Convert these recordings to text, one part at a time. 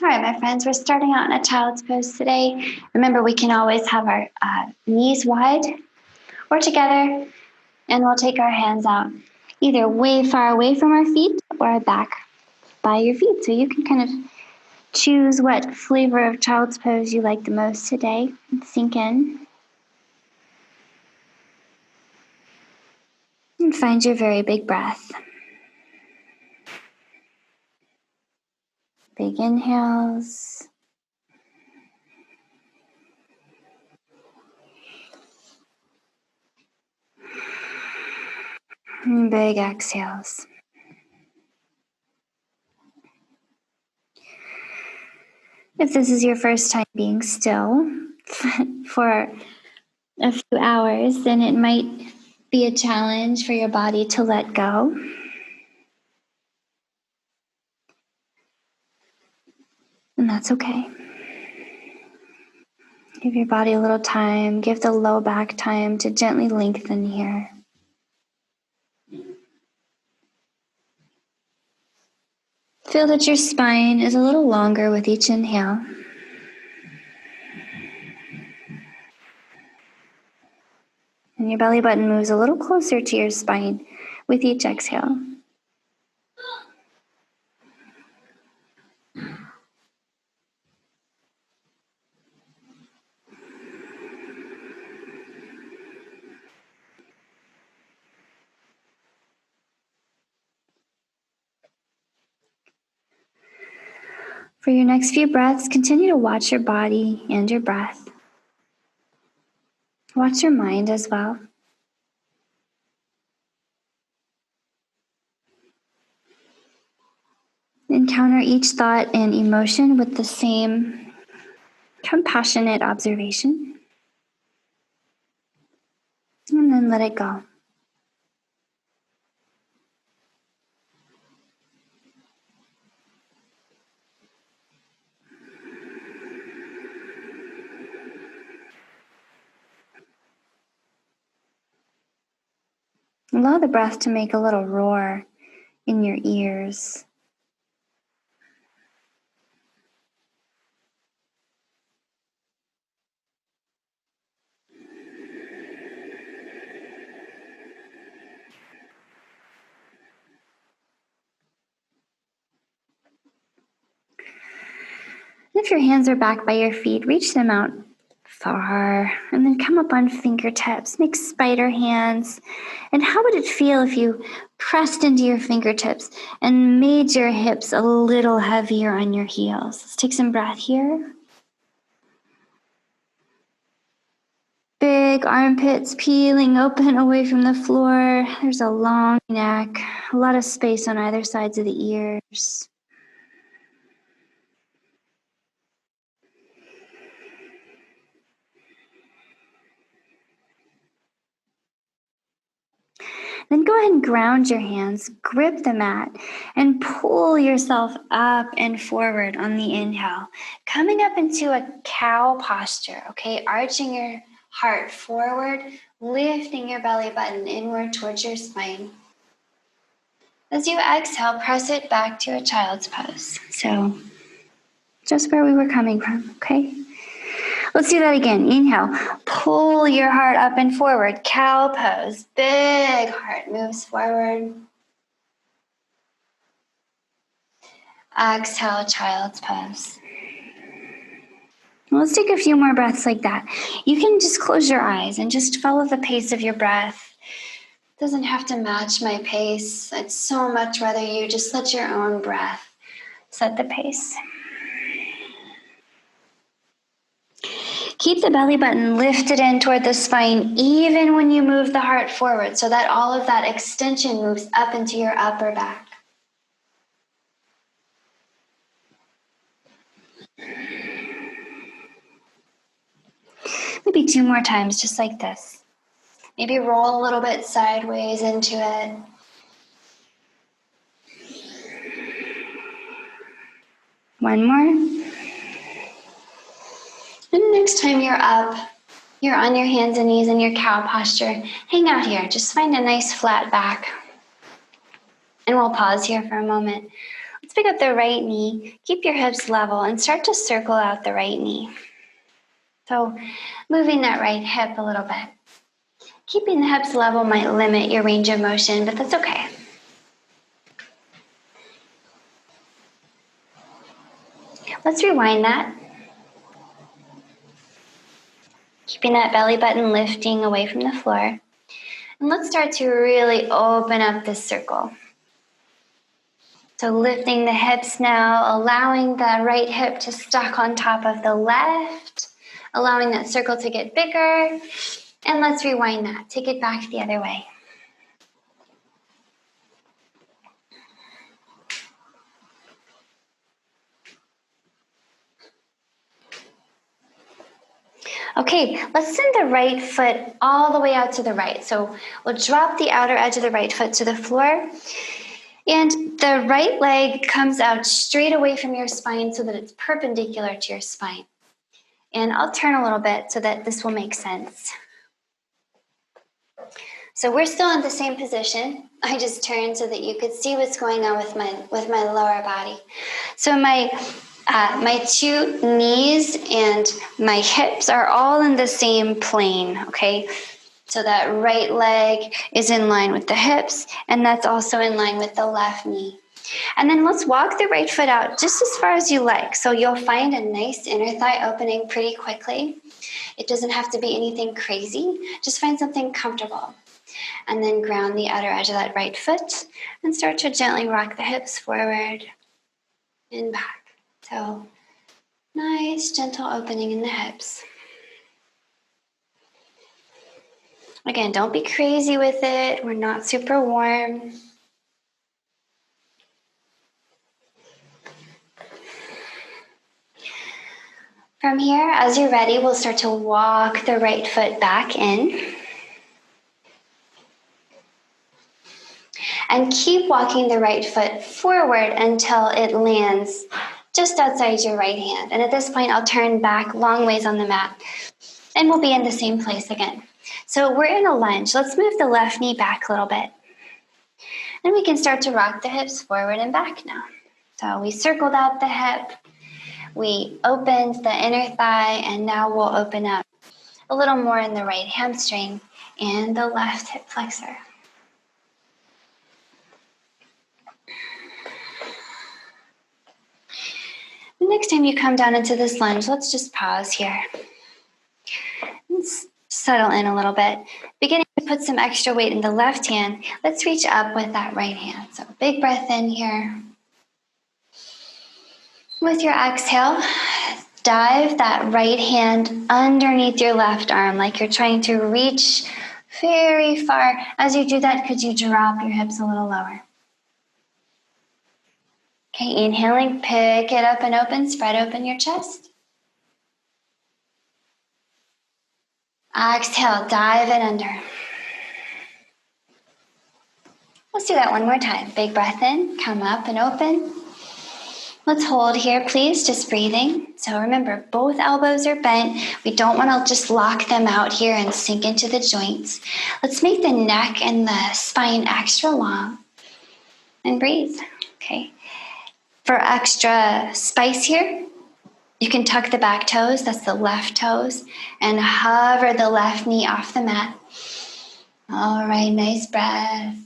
All right, my friends, we're starting out in a child's pose today. Remember, we can always have our knees wide or together, and we'll take our hands out either way far away from our feet or back by your feet. So you can kind of choose what flavor of child's pose you like the most today and sink in. And find your very big breath. Big inhales. And big exhales. If this is your first time being still for a few hours, then it might be a challenge for your body to let go. And that's okay. Give your body a little time. Give the low back time to gently lengthen here. Feel that your spine is a little longer with each inhale. And your belly button moves a little closer to your spine with each exhale. For your next few breaths, continue to watch your body and your breath. Watch your mind as well. Encounter each thought and emotion with the same compassionate observation. And then let it go. Allow the breath to make a little roar in your ears. If your hands are back by your feet, reach them out far and then come up on fingertips. Make spider hands. And how would it feel if you pressed into your fingertips and made your hips a little heavier on your heels? Let's take some breath here. Big armpits peeling open away from the floor. There's a long neck, a lot of space on either sides of the ears. Then go ahead and ground your hands, grip the mat, and pull yourself up and forward on the inhale. Coming up into a cow posture, okay? Arching your heart forward, lifting your belly button inward towards your spine. As you exhale, press it back to a child's pose. So, just where we were coming from, okay? Let's do that again. Inhale, pull your heart up and forward. Cow pose. Big heart moves forward. Exhale, child's pose. Let's take a few more breaths like that. You can just close your eyes and just follow the pace of your breath. It doesn't have to match my pace. I'd so much rather you just let your own breath set the pace. Keep the belly button lifted in toward the spine even when you move the heart forward so that all of that extension moves up into your upper back. Maybe 2 more times, just like this. Maybe roll a little bit sideways into it. One more. And next time you're up, you're on your hands and knees in your cow posture, hang out here. Just find a nice flat back. And we'll pause here for a moment. Let's pick up the right knee, keep your hips level, and start to circle out the right knee. So moving that right hip a little bit. Keeping the hips level might limit your range of motion, but that's okay. Let's rewind that. Keeping that belly button lifting away from the floor. And let's start to really open up this circle. So lifting the hips now, allowing the right hip to stack on top of the left, allowing that circle to get bigger. And let's rewind that. Take it back the other way. Okay, let's send the right foot all the way out to the right. So we'll drop the outer edge of the right foot to the floor. And the right leg comes out straight away from your spine so that it's perpendicular to your spine. And I'll turn a little bit so that this will make sense. So we're still in the same position. I just turned so that you could see what's going on with my lower body. So my two knees and my hips are all in the same plane, okay? So that right leg is in line with the hips, and that's also in line with the left knee. And then let's walk the right foot out just as far as you like. So you'll find a nice inner thigh opening pretty quickly. It doesn't have to be anything crazy. Just find something comfortable. And then ground the outer edge of that right foot and start to gently rock the hips forward and back. So nice, gentle opening in the hips. Again, don't be crazy with it. We're not super warm. From here, as you're ready, we'll start to walk the right foot back in. And keep walking the right foot forward until it lands just outside your right hand. And at this point, I'll turn back long ways on the mat. And we'll be in the same place again. So we're in a lunge. Let's move the left knee back a little bit. And we can start to rock the hips forward and back now. So we circled out the hip. We opened the inner thigh. And now we'll open up a little more in the right hamstring and the left hip flexor. The next time you come down into this lunge, let's just pause here. Let's settle in a little bit. Beginning to put some extra weight in the left hand, let's reach up with that right hand. So big breath in here. With your exhale, dive that right hand underneath your left arm like you're trying to reach very far. As you do that, could you drop your hips a little lower? Okay, inhaling, pick it up and open, spread open your chest. Exhale, dive it under. Let's do that one more time. Big breath in, come up and open. Let's hold here, please, just breathing. So remember, both elbows are bent. We don't want to just lock them out here and sink into the joints. Let's make the neck and the spine extra long. And breathe, okay? For extra spice here, you can tuck the back toes, that's the left toes, and hover the left knee off the mat. All right, nice breath.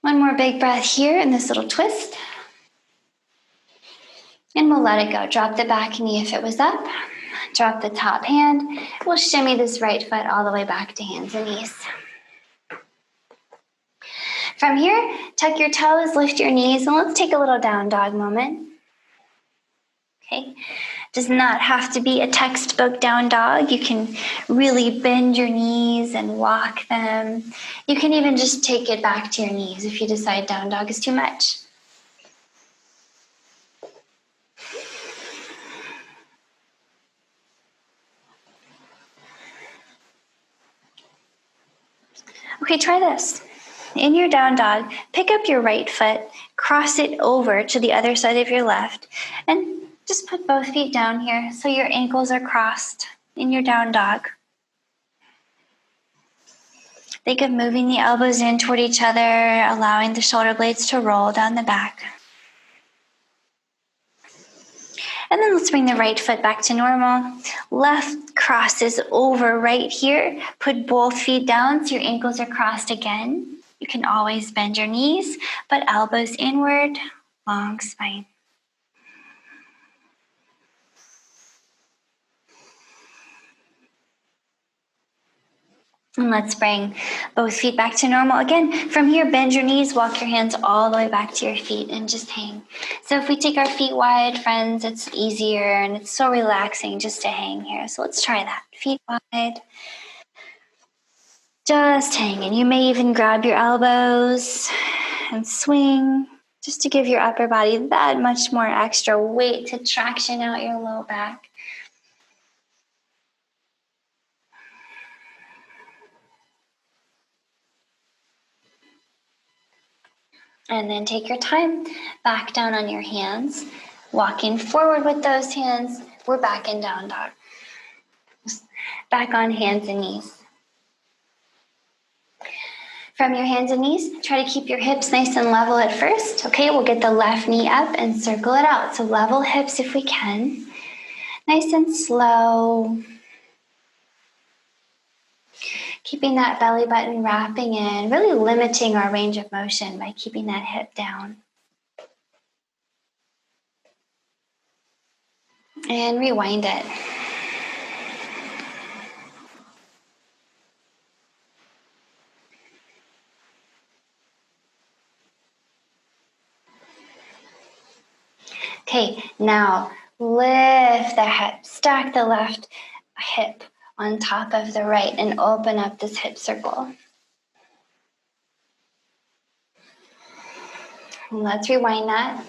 One more big breath here in this little twist. And we'll let it go. Drop the back knee if it was up. Drop the top hand. We'll shimmy this right foot all the way back to hands and knees. From here, tuck your toes, lift your knees, and let's take a little down dog moment. Okay, does not have to be a textbook down dog. You can really bend your knees and walk them. You can even just take it back to your knees if you decide down dog is too much. Okay, try this. In your down dog, pick up your right foot, cross it over to the other side of your left, and just put both feet down here so your ankles are crossed in your down dog. Think of moving the elbows in toward each other, allowing the shoulder blades to roll down the back. And then let's bring the right foot back to normal. Left crosses over right here. Put both feet down so your ankles are crossed again. You can always bend your knees, but elbows inward, long spine. And let's bring both feet back to normal. Again, from here, bend your knees, walk your hands all the way back to your feet and just hang. So if we take our feet wide, friends, it's easier and it's so relaxing just to hang here. So let's try that. Feet wide. Just hang. And you may even grab your elbows and swing just to give your upper body that much more extra weight to traction out your low back. And then take your time, back down on your hands, walking forward with those hands. We're back in down dog. Back on hands and knees. From your hands and knees, try to keep your hips nice and level at first. Okay, we'll get the left knee up and circle it out. So level hips if we can. Nice and slow. Keeping that belly button wrapping in, really limiting our range of motion by keeping that hip down. And rewind it. Okay, now lift the hip, stack the left hip on top of the right and open up this hip circle. And let's rewind that.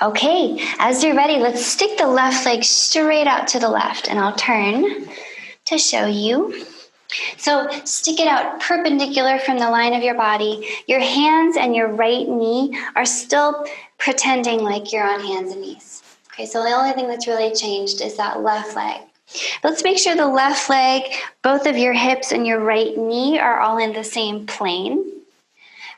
Okay, as you're ready, let's stick the left leg straight out to the left, and I'll turn to show you. So stick it out perpendicular from the line of your body. Your hands and your right knee are still pretending like you're on hands and knees. Okay, so the only thing that's really changed is that left leg. Let's make sure the left leg, both of your hips and your right knee are all in the same plane.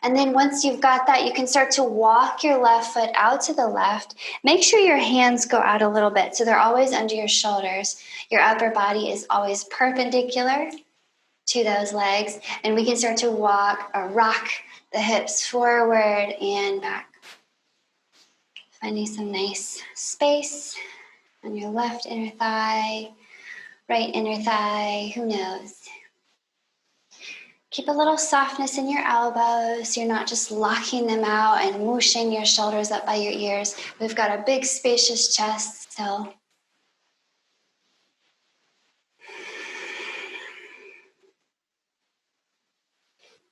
And then once you've got that, you can start to walk your left foot out to the left. Make sure your hands go out a little bit so they're always under your shoulders. Your upper body is always perpendicular to those legs, and we can start to walk or rock the hips forward and back. Finding some nice space on your left inner thigh, right inner thigh, who knows? Keep a little softness in your elbows. You're not just locking them out and whooshing your shoulders up by your ears. We've got a big spacious chest still.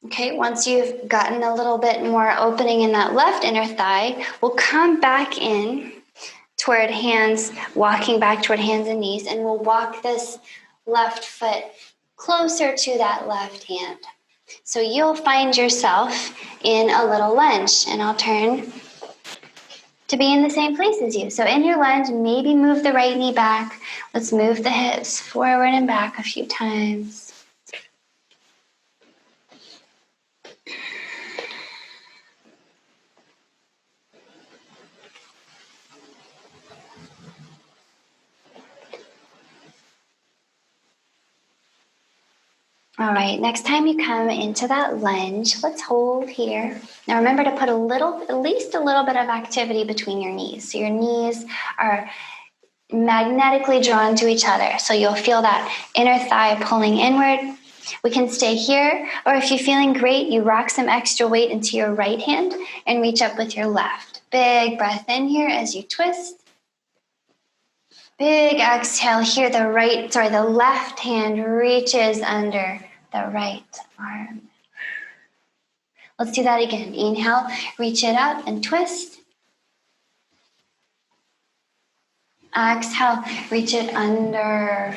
Okay, once you've gotten a little bit more opening in that left inner thigh, we'll come back in toward hands, walking back toward hands and knees, and we'll walk this left foot closer to that left hand. So you'll find yourself in a little lunge, and I'll turn to be in the same place as you. So in your lunge, maybe move the right knee back. Let's move the hips forward and back a few times. All right, next time you come into that lunge, let's hold here. Now remember to put at least a little bit of activity between your knees. So your knees are magnetically drawn to each other. So you'll feel that inner thigh pulling inward. We can stay here, or if you're feeling great, you rock some extra weight into your right hand and reach up with your left. Big breath in here as you twist. Big exhale here, the left hand reaches under the right arm. Let's do that again. Inhale, reach it up and twist. Exhale, reach it under.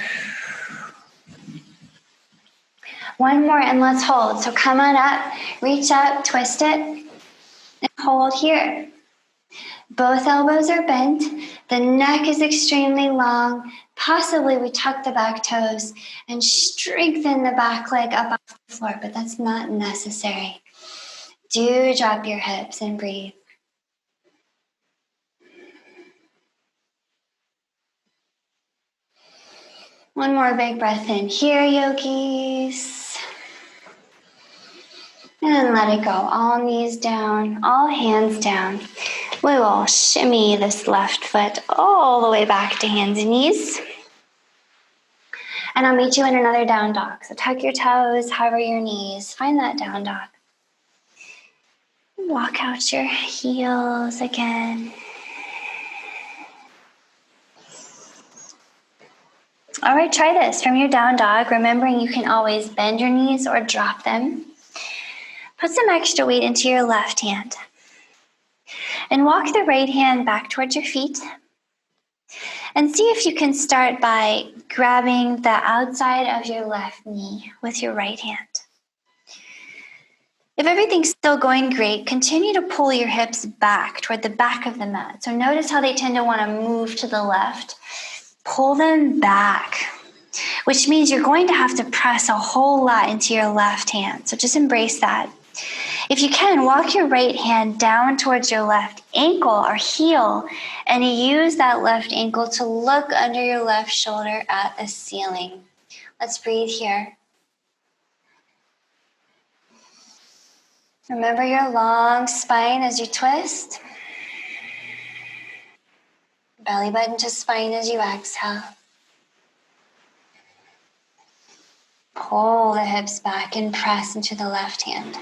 One more and let's hold. So come on up, reach up, twist it, and hold here. Both elbows are bent. The neck is extremely long. Possibly we tuck the back toes and strengthen the back leg up off the floor, but that's not necessary. Do drop your hips and breathe. One more big breath in here, yogis. And let it go. All knees down, all hands down. We will shimmy this left foot all the way back to hands and knees. And I'll meet you in another down dog. So tuck your toes, hover your knees. Find that down dog. Walk out your heels again. All right, try this. From your down dog, remembering you can always bend your knees or drop them. Put some extra weight into your left hand. And walk the right hand back towards your feet. And see if you can start by grabbing the outside of your left knee with your right hand. If everything's still going great, continue to pull your hips back toward the back of the mat. So notice how they tend to want to move to the left. Pull them back, which means you're going to have to press a whole lot into your left hand. So just embrace that. If you can, walk your right hand down towards your left ankle or heel, and use that left ankle to look under your left shoulder at the ceiling. Let's breathe here. Remember your long spine as you twist. Belly button to spine as you exhale. Pull the hips back and press into the left hand.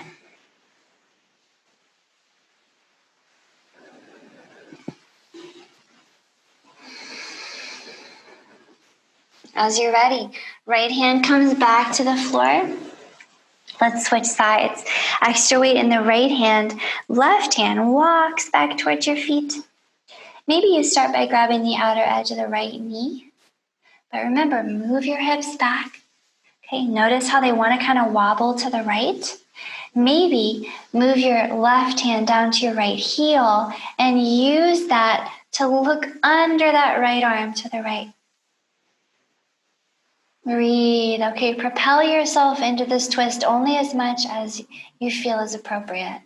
As you're ready, right hand comes back to the floor. Let's switch sides. Extra weight in the right hand. Left hand walks back towards your feet. Maybe you start by grabbing the outer edge of the right knee. But remember, move your hips back. Okay, notice how they want to kind of wobble to the right. Maybe move your left hand down to your right heel and use that to look under that right arm to the right. Breathe. Okay, propel yourself into this twist only as much as you feel is appropriate.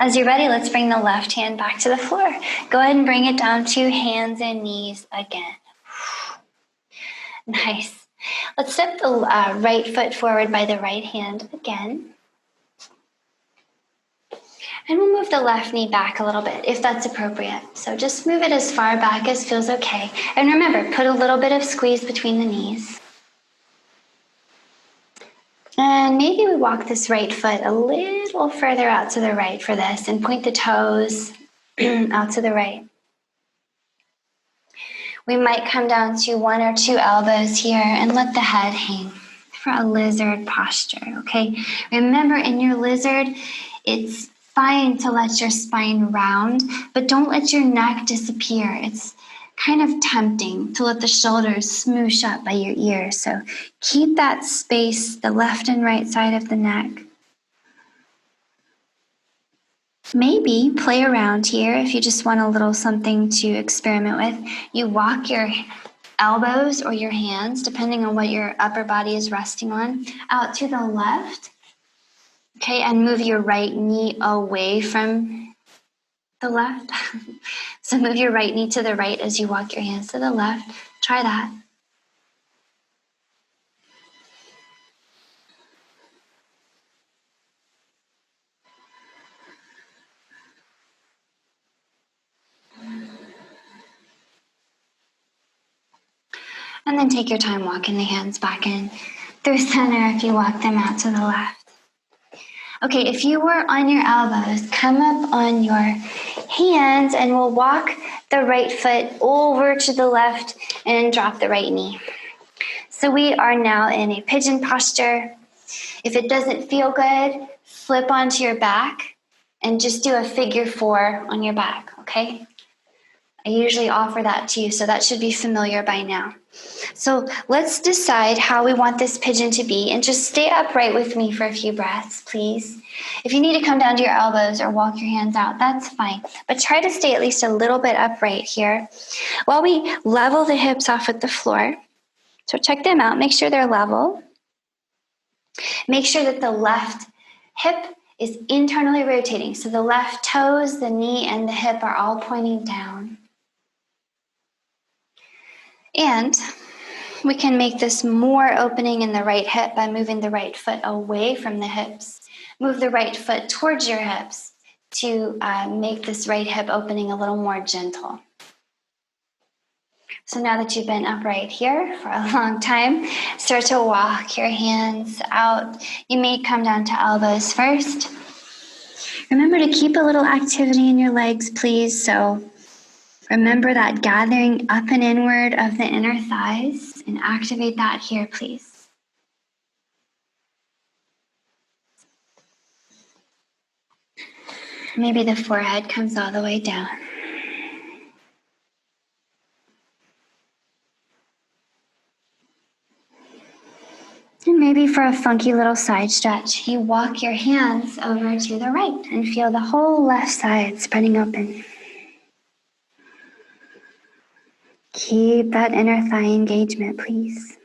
As you're ready, let's bring the left hand back to the floor. Go ahead and bring it down to hands and knees again. Nice. Let's step the right foot forward by the right hand again. And we'll move the left knee back a little bit if that's appropriate. So just move it as far back as feels okay. And remember, put a little bit of squeeze between the knees. And maybe we walk this right foot a little further out to the right for this and point the toes out to the right. We might come down to 1 or 2 elbows here and let the head hang for a lizard posture, okay? Remember, in your lizard, it's fine to let your spine round, but don't let your neck disappear. It's kind of tempting to let the shoulders smoosh up by your ears. So keep that space, the left and right side of the neck. Maybe play around here if you just want a little something to experiment with. You walk your elbows or your hands, depending on what your upper body is resting on, out to the left. Okay, and move your right knee away from the left. So move your right knee to the right as you walk your hands to the left. Try that. And then take your time walking the hands back in through center if you walk them out to the left. Okay, if you were on your elbows, come up on your hands and we'll walk the right foot over to the left and drop the right knee. So we are now in a pigeon posture. If it doesn't feel good, flip onto your back and just do a figure 4 on your back, okay? I usually offer that to you, so that should be familiar by now. So let's decide how we want this pigeon to be, and just stay upright with me for a few breaths, please. If you need to come down to your elbows or walk your hands out, that's fine. But try to stay at least a little bit upright here while we level the hips off at the floor. So check them out. Make sure they're level. Make sure that the left hip is internally rotating. So the left toes, the knee, and the hip are all pointing down. And we can make this more opening in the right hip by moving the right foot away from the hips. Move the right foot towards your hips to make this right hip opening a little more gentle. So now that you've been upright here for a long time, start to walk your hands out. You may come down to elbows first. Remember to keep a little activity in your legs, please. So remember that gathering up and inward of the inner thighs, and activate that here, please. Maybe the forehead comes all the way down. And maybe for a funky little side stretch, you walk your hands over to the right and feel the whole left side spreading open. Keep that inner thigh engagement, please.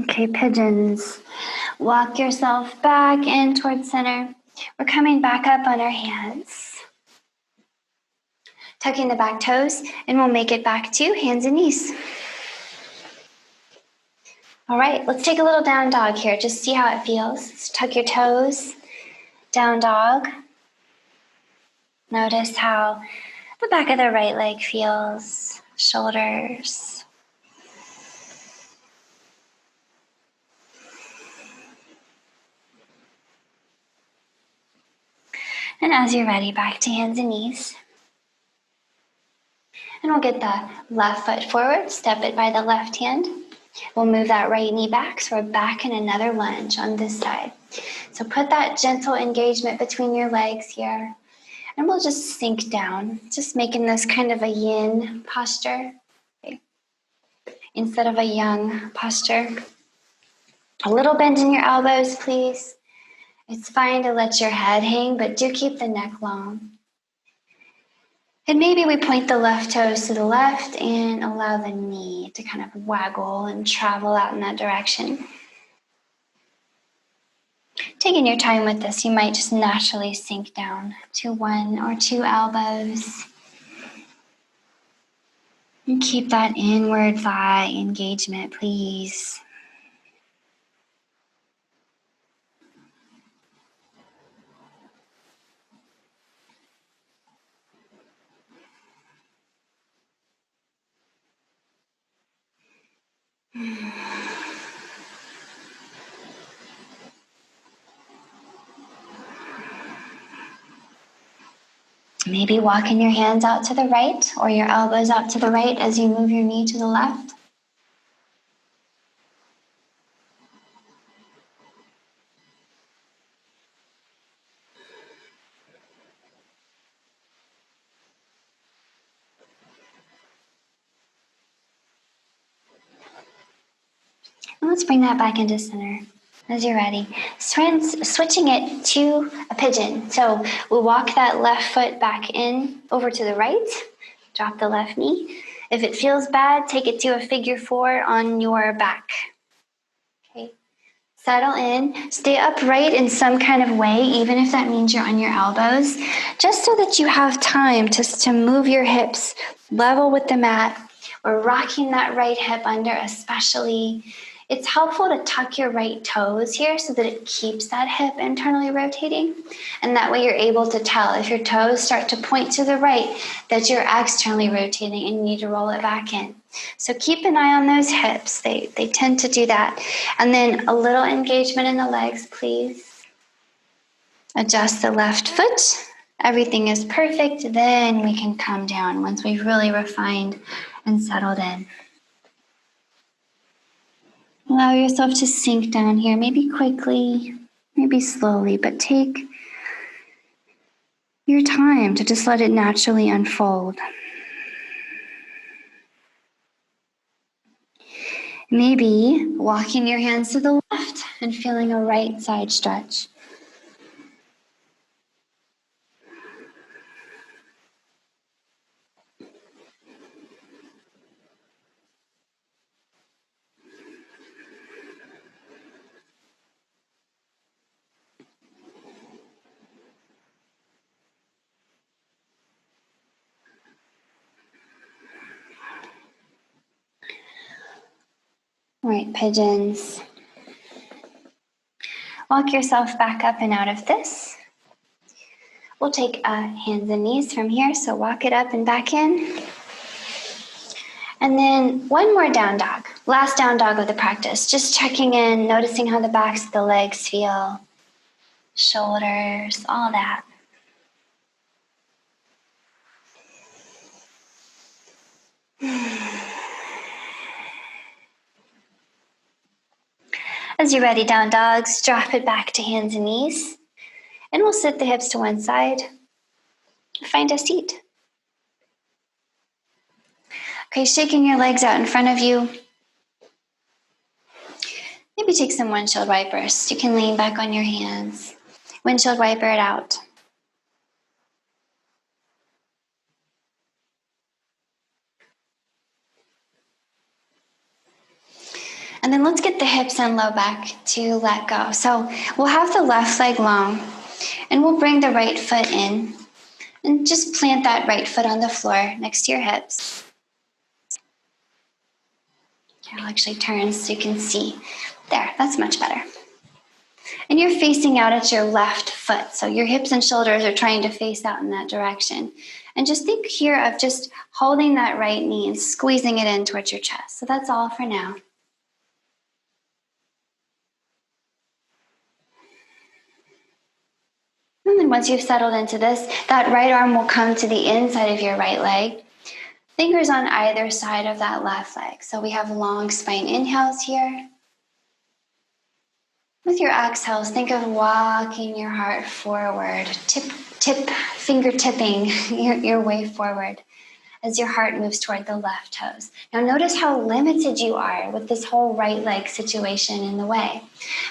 Okay, pigeons. Walk yourself back in towards center. We're coming back up on our hands. Tucking the back toes, and we'll make it back to hands and knees. All right, let's take a little down dog here. Just see how it feels. So tuck your toes, down dog. Notice how the back of the right leg feels, shoulders. And as you're ready, back to hands and knees. And we'll get the left foot forward, step it by the left hand. We'll move that right knee back, so we're back in another lunge on this side. So put that gentle engagement between your legs here. And we'll just sink down, just making this kind of a yin posture, okay, instead of a yang posture. A little bend in your elbows, please. It's fine to let your head hang, but do keep the neck long. And maybe we point the left toes to the left and allow the knee to kind of waggle and travel out in that direction. Taking your time with this, you might just naturally sink down to one or two elbows. And keep that inward thigh engagement, please. Maybe walking your hands out to the right or your elbows out to the right as you move your knee to the left. And let's bring that back into center as you're ready. Switching it to a pigeon. So we'll walk that left foot back in over to the right. Drop the left knee. If it feels bad, take it to a figure four on your back. Okay. Settle in. Stay upright in some kind of way, even if that means you're on your elbows, just so that you have time to move your hips level with the mat. Or rocking that right hip under especially. It's helpful to tuck your right toes here so that it keeps that hip internally rotating. And that way you're able to tell if your toes start to point to the right that you're externally rotating and you need to roll it back in. So keep an eye on those hips. They tend to do that. And then a little engagement in the legs, please. Adjust the left foot. Everything is perfect. Then we can come down once we've really refined and settled in. Allow yourself to sink down here, maybe quickly, maybe slowly, but take your time to just let it naturally unfold. Maybe walking your hands to the left and feeling a right side stretch. All right, pigeons. Walk yourself back up and out of this. We'll take hands and knees from here, so walk it up and back in. And then one more down dog. Last down dog of the practice. Just checking in, noticing how the backs of the legs feel, shoulders, all that. As you're ready, down dogs, drop it back to hands and knees. And we'll sit the hips to one side. Find a seat. Okay, shaking your legs out in front of you. Maybe take some windshield wipers. You can lean back on your hands. Windshield wiper it out. And then let's get the hips and low back to let go. So we'll have the left leg long, and we'll bring the right foot in, and just plant that right foot on the floor next to your hips. I'll actually turn so you can see. There, that's much better. And you're facing out at your left foot. So your hips and shoulders are trying to face out in that direction. And just think here of just holding that right knee and squeezing it in towards your chest. So that's all for now. And then once you've settled into this, that right arm will come to the inside of your right leg. Fingers on either side of that left leg. So we have long spine inhales here. With your exhales, think of walking your heart forward, finger tipping your way forward as your heart moves toward the left toes. Now notice how limited you are with this whole right leg situation in the way.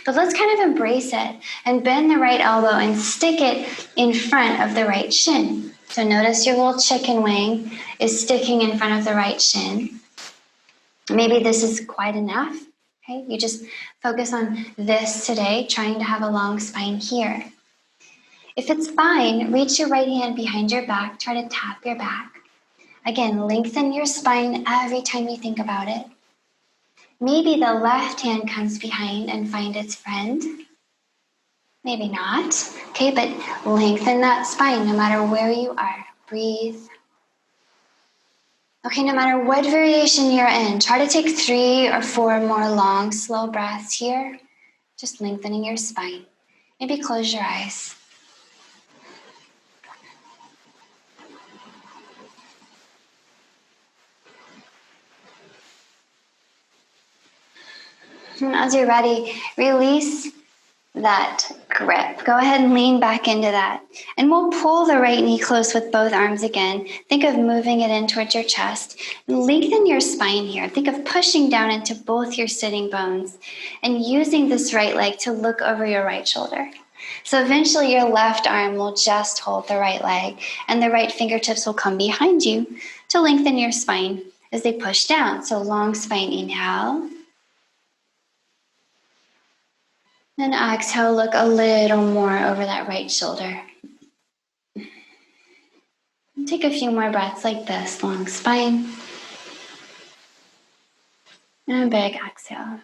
But let's kind of embrace it and bend the right elbow and stick it in front of the right shin. So notice your little chicken wing is sticking in front of the right shin. Maybe this is quite enough. Okay, you just focus on this today, trying to have a long spine here. If it's fine, reach your right hand behind your back, try to tap your back. Again, lengthen your spine every time you think about it. Maybe the left hand comes behind and find its friend. Maybe not. Okay, but lengthen that spine no matter where you are. Breathe. Okay, no matter what variation you're in, try to take 3 or 4 more long, slow breaths here. Just lengthening your spine. Maybe close your eyes. And as you're ready, release that grip. Go ahead and lean back into that. And we'll pull the right knee close with both arms again. Think of moving it in towards your chest. Lengthen your spine here. Think of pushing down into both your sitting bones and using this right leg to look over your right shoulder. So eventually your left arm will just hold the right leg and the right fingertips will come behind you to lengthen your spine as they push down. So long spine inhale. Then exhale, look a little more over that right shoulder. Take a few more breaths like this, long spine. And a big exhale.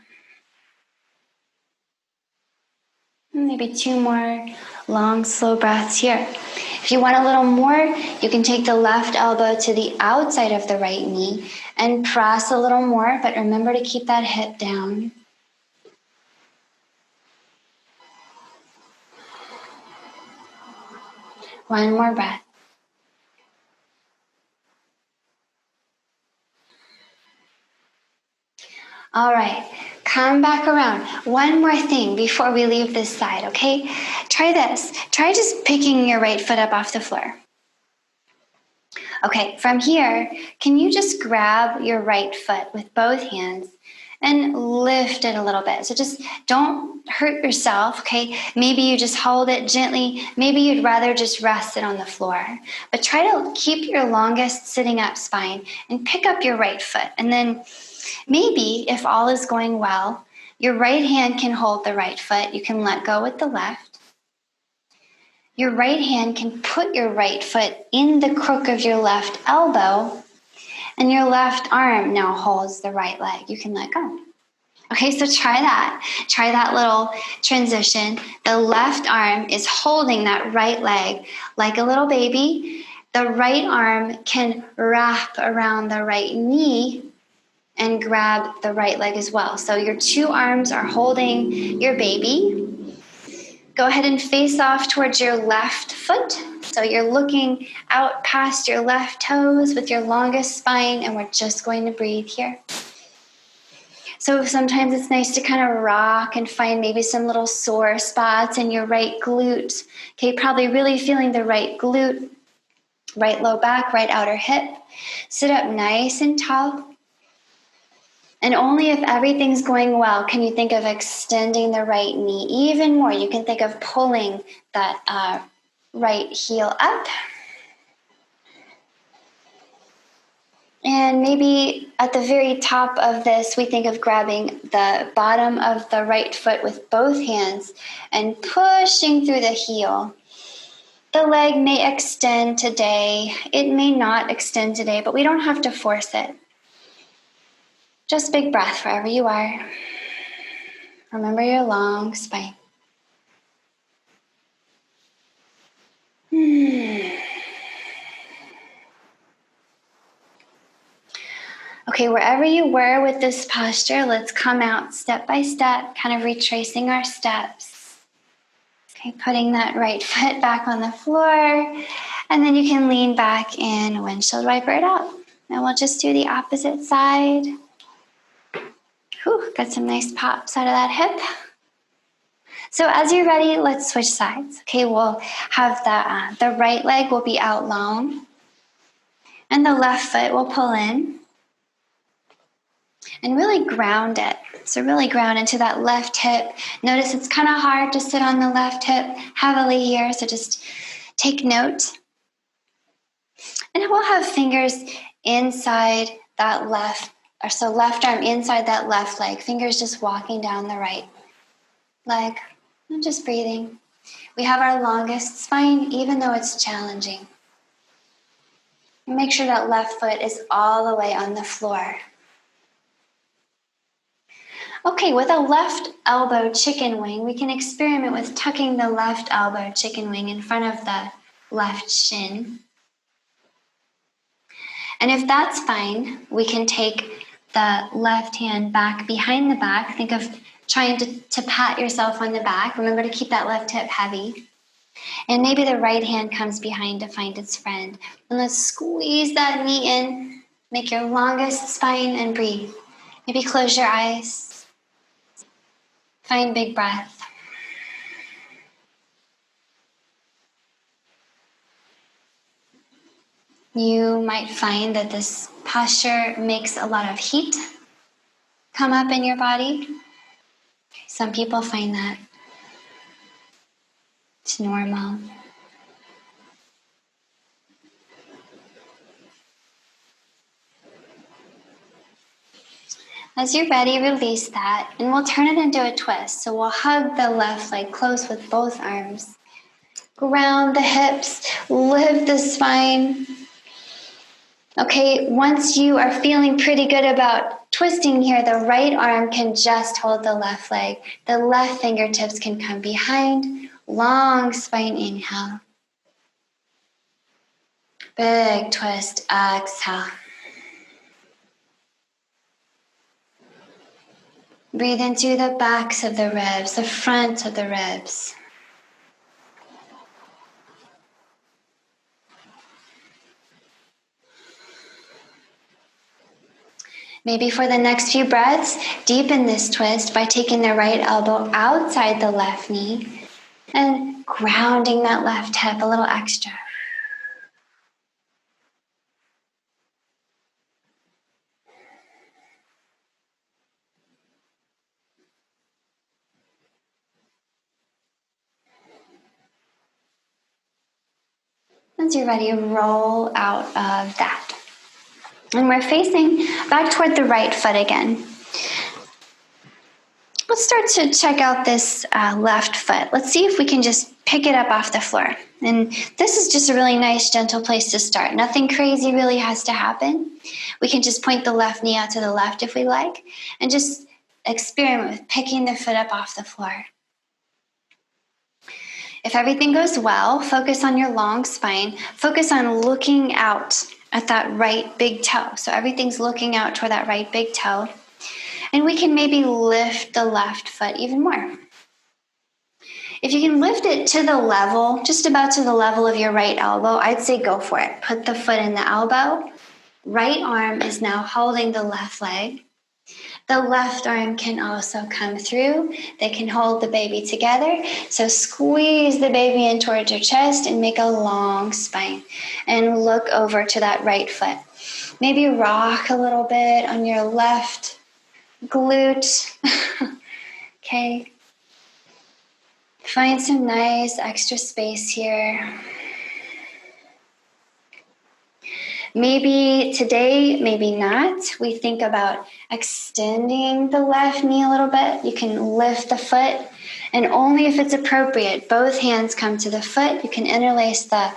And maybe 2 more long, slow breaths here. If you want a little more, you can take the left elbow to the outside of the right knee and press a little more, but remember to keep that hip down. One more breath. All right, come back around. One more thing before we leave this side, okay? Try this. Try just picking your right foot up off the floor. Okay, from here, can you just grab your right foot with both hands and lift it a little bit? So just don't hurt yourself, okay? Maybe you just hold it gently. Maybe you'd rather just rest it on the floor. But try to keep your longest sitting up spine and pick up your right foot. And then maybe, if all is going well, your right hand can hold the right foot. You can let go with the left. Your right hand can put your right foot in the crook of your left elbow, and your left arm now holds the right leg. You can let go. Okay, so try that. Try that little transition. The left arm is holding that right leg like a little baby. The right arm can wrap around the right knee and grab the right leg as well. So your two arms are holding your baby. Go ahead and face off towards your left foot. So you're looking out past your left toes with your longest spine, and we're just going to breathe here. So sometimes it's nice to kind of rock and find maybe some little sore spots in your right glute. Okay, probably really feeling the right glute, right low back, right outer hip. Sit up nice and tall. And only if everything's going well can you think of extending the right knee even more. You can think of pulling that right heel up. And maybe at the very top of this, we think of grabbing the bottom of the right foot with both hands and pushing through the heel. The leg may extend today. It may not extend today, but we don't have to force it. Just big breath wherever you are. Remember your long spine. Okay, wherever you were with this posture, let's come out step by step, kind of retracing our steps. Okay, putting that right foot back on the floor, and then you can lean back and windshield wiper it out. And we'll just do the opposite side. Whew, got some nice pops out of that hip. So as you're ready, let's switch sides. Okay, we'll have the right leg will be out long, and the left foot will pull in. And really ground it. So really ground into that left hip. Notice it's kind of hard to sit on the left hip heavily here, so just take note. And we'll have fingers inside that left arm inside that left leg. Fingers just walking down the right leg. And just breathing. We have our longest spine, even though it's challenging. And make sure that left foot is all the way on the floor. Okay, with a left elbow chicken wing, we can experiment with tucking the left elbow chicken wing in front of the left shin. And if that's fine, we can take the left hand back behind the back. Think of trying to pat yourself on the back. Remember to keep that left hip heavy. And maybe the right hand comes behind to find its friend. And let's squeeze that knee in. Make your longest spine and breathe. Maybe close your eyes. Find big breath. You might find that this posture makes a lot of heat come up in your body. Some people find that it's normal. As you're ready, release that, and we'll turn it into a twist. So we'll hug the left leg close with both arms. Ground the hips, lift the spine. Okay, once you are feeling pretty good about twisting here, the right arm can just hold the left leg. The left fingertips can come behind. Long spine inhale. Big twist, exhale. Breathe into the backs of the ribs, the front of the ribs. Maybe for the next few breaths, deepen this twist by taking the right elbow outside the left knee and grounding that left hip a little extra. Once you're ready, roll out of that. And we're facing back toward the right foot again. Let's start to check out this left foot. Let's see if we can just pick it up off the floor. And this is just a really nice, gentle place to start. Nothing crazy really has to happen. We can just point the left knee out to the left if we like, and just experiment with picking the foot up off the floor. If everything goes well, focus on your long spine. Focus on looking out at that right big toe. So everything's looking out toward that right big toe. And we can maybe lift the left foot even more. If you can lift it to the level, just about to the level of your right elbow, I'd say go for it. Put the foot in the elbow. Right arm is now holding the left leg. The left arm can also come through. They can hold the baby together. So squeeze the baby in towards your chest and make a long spine. And look over to that right foot. Maybe rock a little bit on your left glute. Okay. Find some nice extra space here. Maybe today, maybe not. We think about extending the left knee a little bit. You can lift the foot, and only if it's appropriate, both hands come to the foot. You can interlace the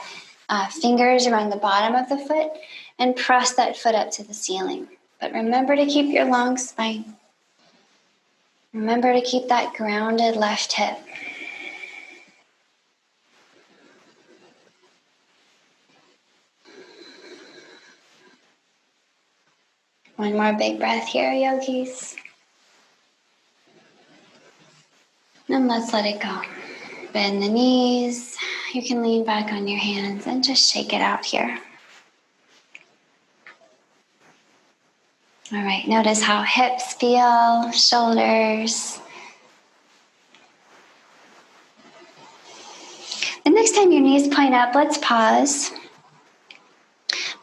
fingers around the bottom of the foot and press that foot up to the ceiling. But remember to keep your long spine. Remember to keep that grounded left hip. One more big breath here, yogis. And let's let it go. Bend the knees. You can lean back on your hands and just shake it out here. All right, notice how hips feel, shoulders. The next time your knees point up, let's pause.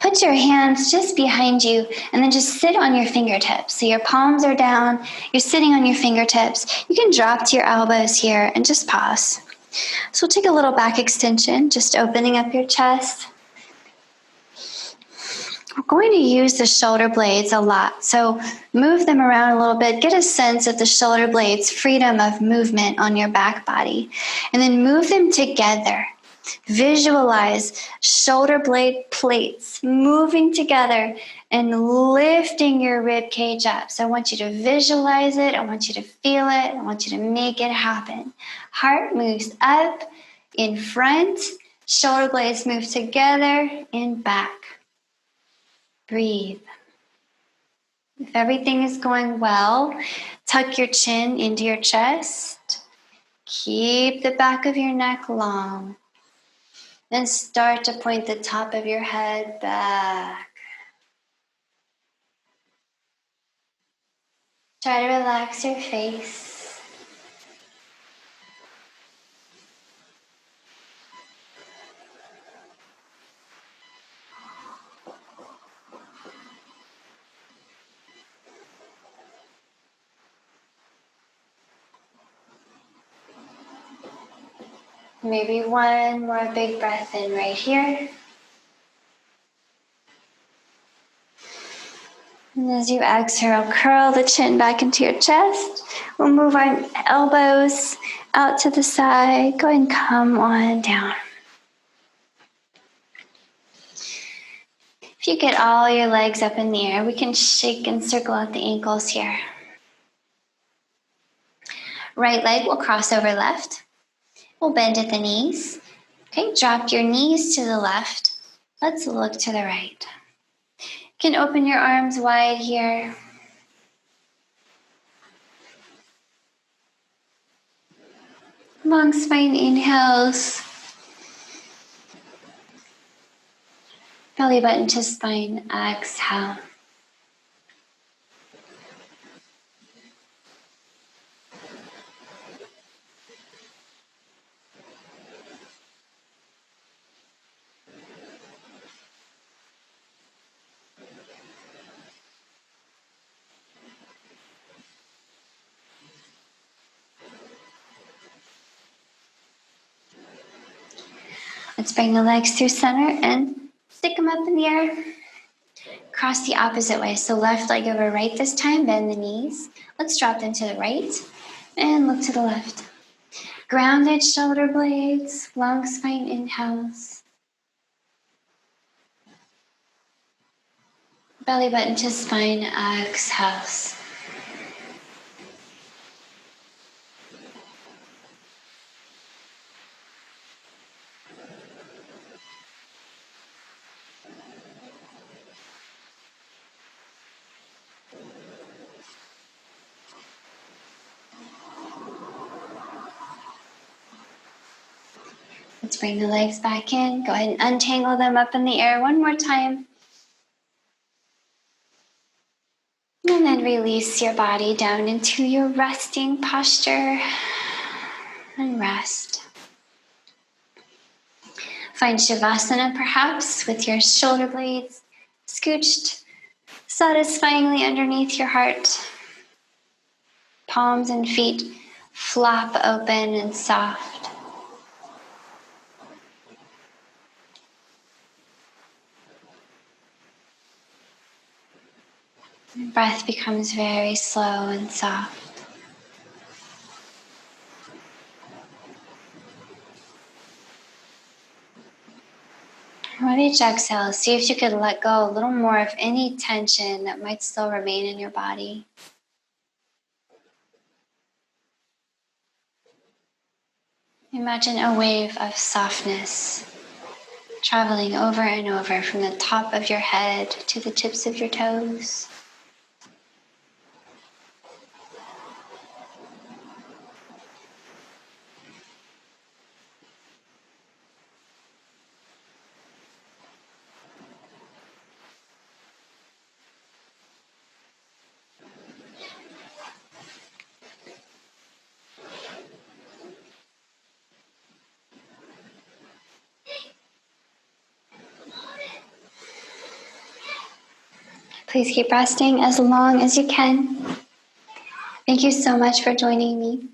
Put your hands just behind you and then just sit on your fingertips. So your palms are down, you're sitting on your fingertips. You can drop to your elbows here and just pause. So we'll take a little back extension, just opening up your chest. We're going to use the shoulder blades a lot. So move them around a little bit. Get a sense of the shoulder blades' freedom of movement on your back body. And then move them together. Visualize shoulder blade plates moving together and lifting your rib cage up. So I want you to visualize it. I want you to feel it. I want you to make it happen. Heart moves up, in front. Shoulder blades move together, in back. Breathe. If everything is going well, tuck your chin into your chest. Keep the back of your neck long. Then start to point the top of your head back. Try to relax your face. Maybe one more big breath in right here. And as you exhale, curl the chin back into your chest. We'll move our elbows out to the side. Go ahead and come on down. If you get all your legs up in the air, we can shake and circle out the ankles here. Right leg will cross over left. We'll bend at the knees. Okay, drop your knees to the left. Let's look to the right. You can open your arms wide here. Long spine inhales. Belly button to spine, exhale. Let's bring the legs through center and stick them up in the air. Cross the opposite way. So left leg over right this time. Bend the knees. Let's drop them to the right and look to the left. Grounded shoulder blades, long spine inhales. Belly button to spine exhales. Let's bring the legs back in. Go ahead and untangle them up in the air one more time. And then release your body down into your resting posture and rest. Find Shavasana perhaps with your shoulder blades scooched satisfyingly underneath your heart. Palms and feet flop open and soft. Breath becomes very slow and soft. With each exhale, see if you could let go a little more of any tension that might still remain in your body. Imagine a wave of softness traveling over and over from the top of your head to the tips of your toes. Please keep resting as long as you can. Thank you so much for joining me.